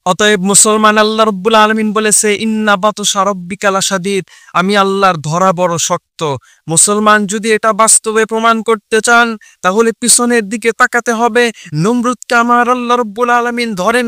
অতএব মুসলমান, আল্লাহ রাব্বুল আলামিন বলেছে ইন্না বাতশা রাব্বিকা লাশাদীদ, আমি আল্লাহর ধরা বড় শক্ত। মুসলমান যদি এটা বাস্তবে প্রমাণ করতে চান তাহলে পিছনের দিকে তাকাতে হবে। নমরুদকে আমার আল্লাহ রাব্বুল আলামিন ধরেন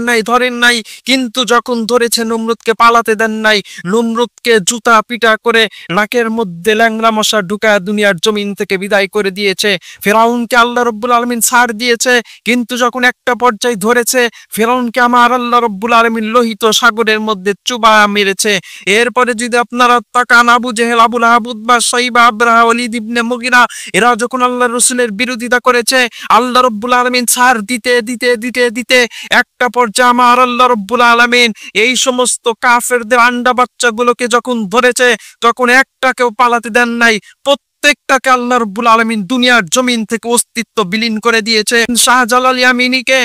নাই, কিন্তু যখন ধরেছে নমরুদকে পালাতে দেন নাই। নমরুদকে জুতা পিটা করে নাকের মধ্যে ল্যাংড়া মশা ঢুকায় দুনিয়ার জমিন থেকে বিদায় করে দিয়েছে। ফেরাউনকে আল্লাহ রাব্বুল আলামিন ছাড় দিয়েছে, কিন্তু যখন একটা পর্যায়ে ধরেছে ফেরাউনকে আমার আল্লাহ রাব্বুল আলামিন লোহিত সাগরের মধ্যে চুবা মেরেছে। এরপরে যদি আপনারা তাকান, আবু জেহেল, আবু লাহাব, উতবা, শাইবা, আবরাহা, ওয়ালিদ ইবনে মুগিরা, এরা যখন আল্লাহর রাসূলের বিরোধিতা করেছে, আল্লাহ রাব্বুল আলামিন ছাড় দিতে একটা পর্যায়ে আমার আল্লাহ রাব্বুল আলামিন এই সমস্ত কাফেরদের আন্ডা বাচ্চাগুলোকে যখন ধরেছে তখন একটাকেও পালাতে দেন নাই। প্রত্যেকটাকে আল্লাহ রাব্বুল আলামিন দুনিয়ার জমিন থেকে অস্তিত্ব বিলীন করে দিয়েছে। শাহজালাল ইয়ামিনীকে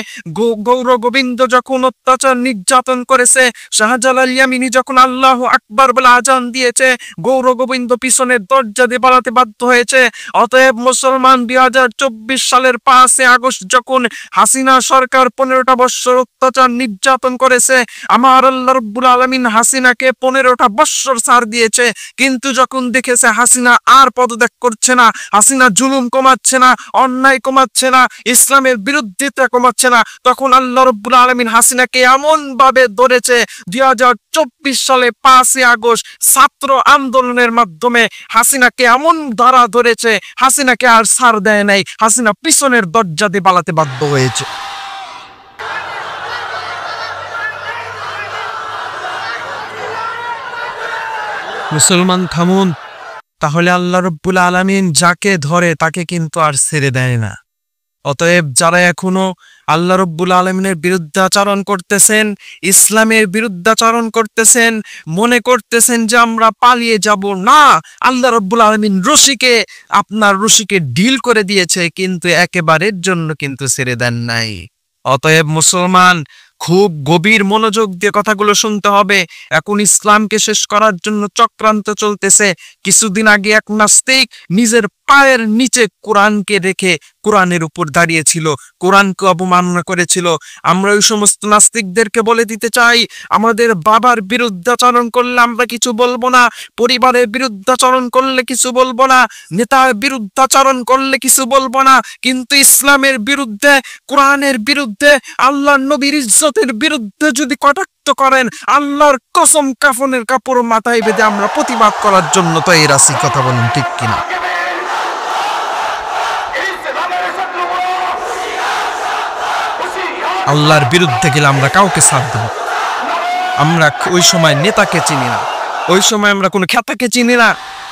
গৌর গোবিন্দ যখন অত্যাচার নির্যাতন করেছে, শাহজালাল ইয়ামিনী যখন আল্লাহু আকবার বলে আজান দিয়েছে, গৌর গোবিন্দ পিছনের দরজা দিয়ে পালাতে বাধ্য হয়েছে। অতএব মুসলমান, 2024 সালের 5 আগস্ট যখন হাসিনা সরকার 15টা বছর অত্যাচার নির্যাতন করেছে, আমার আল্লাহ রাব্বুল আলামিন হাসিনাকে 15টা বছর ছাড় দিয়েছে। কিন্তু যখন দেখেছে হাসিনা আর পদত্যাগ করছে না, হাসিনা জুলুম কমাচ্ছে না, অন্যায় কমাচ্ছে না, ইসলামের বিরুদ্ধিতা কমাচ্ছে না, তখন আল্লাহ রাব্বুল আলামিন হাসিনাকে এমন ভাবে ধরেছে 2024 সালে 5 আগস্ট ছাত্র আন্দোলনের মাধ্যমে হাসিনাকে এমন ধারা ধরেছে, হাসিনাকে আর ছাড় দেয় নাই। হাসিনা পিছনের দরজা দিয়ে পালাতে বাধ্য হয়েছে। মুসলমান থামুন। তাহলে আল্লাহ রাব্বুল আলামিন যাকে ধরে তাকে কিন্তু আর ছেড়ে দেয় না। অতএব যারা এখনো আল্লাহ রাব্বুল আলামিনের বিরুদ্ধাচরণ করতেছেন, ইসলামের বিরুদ্ধাচরণ করতেছেন, মনে করতেছেন যে আমরা পালিয়ে যাব, না, আল্লাহ রাব্বুল আলামিন আপনার রশিকে ঢিল করে দিয়েছে, কিন্তু একেবারের জন্য কিন্তু ছেড়ে দেন নাই। অতএব মুসলমান, খুব গভীর মনোযোগ দিয়ে কথাগুলো শুনতে হবে। এখন ইসলামকে শেষ করার জন্য চক্রান্ত চলতেছে। কিছুদিন আগে এক নাস্তিক নিজের পায়ের নিচে কোরআনকে রেখে কোরআনের উপর দাঁড়িয়েছিল, কোরআনকে অবমাননা করেছিল। আমরা ওই সমস্ত নাস্তিকদেরকে বলে দিতে চাই, আমাদের বাবার বিরুদ্ধাচরণ করলে আমরা কিছু বলবো না, পরিবারের বিরুদ্ধাচরণ করলে কিছু বলবো না, নেতার বিরুদ্ধাচরণ করলে কিছু বলবো না, কিন্তু ইসলামের বিরুদ্ধে, কোরআনের বিরুদ্ধে, আল্লাহর নবীর ইজ্জতের বিরুদ্ধে যদি কটাক্ষ করেন, আল্লাহর কসম কাফনের কাপড় মাথায় বেঁধে আমরা প্রতিবাদ করার জন্য তো এই রাশি। কথা বলুন ঠিক কিনা? আল্লাহর বিরুদ্ধে গেলে আমরা কাউকে ছাড় দেব। আমরা ওই সময় নেতাকে চিনি না, ওই সময় আমরা কোনো খেতাকে চিনি না,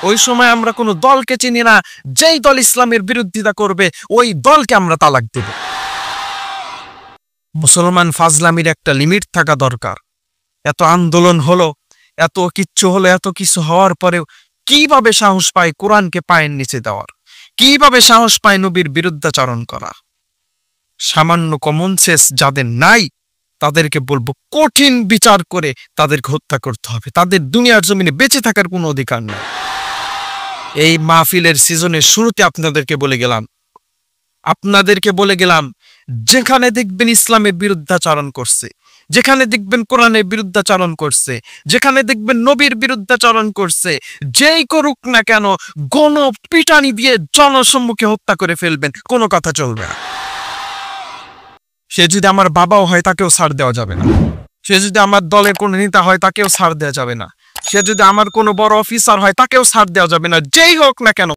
ওই সময় আমরা কোনো দলকে চিনি না। যেই দল ইসলামের বিরোধিতা করবে ওই দলকে আমরা তালাক দেব। মুসলমান, ফাজলামির একটা লিমিট থাকা দরকার। এত আন্দোলন হলো, এত কিচ্ছু হলো, এত কিছু হওয়ার পরেও কিভাবে সাহস পায় কোরআনকে পায়ের নিচে দেওয়ার? কিভাবে সাহস পায় নবীর বিরুদ্ধাচরণ করা? সামান্য কমন সেন্স যাদের নাই তাদেরকে বলবো, কঠিন বিচার করে তাদেরকে হত্যা করতে হবে। তাদের দুনিয়ার জমিনে বেঁচে থাকার কোনো অধিকার নাই। এই মাহফিলের সিজনের শুরুতে আপনাদেরকে বলে গেলাম, যেখানে দেখবেন ইসলামের বিরুদ্ধাচরণ করছে, যেখানে দেখবেন কোরআনের বিরুদ্ধাচরণ করছে, যেখানে দেখবেন নবীর বিরুদ্ধাচরণ করছে, যেই করুক না কেন গণপিটানি দিয়ে জনসম্মুখে হত্যা করে ফেলবেন, কোনো কথা চলবে না। সে যদি আমার বাবাও হয় তাকেও ছাড় দেওয়া যাবে না। সে যদি আমার দলের কোনো নেতা হয় তাকেও ছাড় দেওয়া যাবে না। সে যদি আমার কোনো বড় অফিসার হয় তাকেও ছাড় দেওয়া যাবে না। যেই হোক না কেন